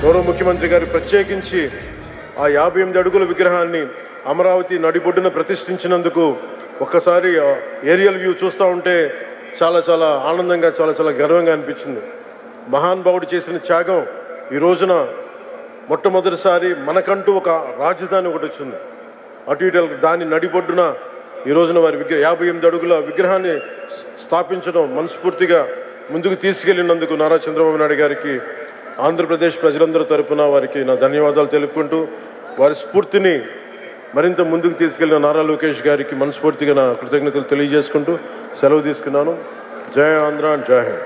గౌరవ ముఖ్యమంత్రి గారు ప్రత్యేకించి ఆ 58 అడుగుల విగ్రహాన్ని అమరావతి నడిబొడ్డున ప్రతిష్ఠించినందుకు ఒక్కసారి ఏరియల్ వ్యూ చూస్తూ ఉంటే చాలా చాలా ఆనందంగా చాలా గర్వంగా అనిపించింది. మహానుభావుడు చేసిన త్యాగం ఈ రోజున మొట్టమొదటిసారి మనకంటూ ఒక రాజధాని ఒకటి వచ్చింది. అటు ఇటు దాని నడిబొడ్డున ఈ రోజున వారి 58 అడుగుల విగ్రహాన్ని స్థాపించడం మనస్ఫూర్తిగా ముందుకు తీసుకెళ్లినందుకు నారా చంద్రబాబు నాయుడు గారికి ఆంధ్రప్రదేశ్ ప్రజలందరి తరపున వారికి నా ధన్యవాదాలు తెలుపుకుంటూ, వారి స్ఫూర్తిని మరింత ముందుకు తీసుకెళ్లిన నారా లోకేష్ గారికి మనస్ఫూర్తిగా నా కృతజ్ఞతలు తెలియజేసుకుంటూ సెలవు తీసుకున్నాను. జై ఆంధ్ర, జై హింద్.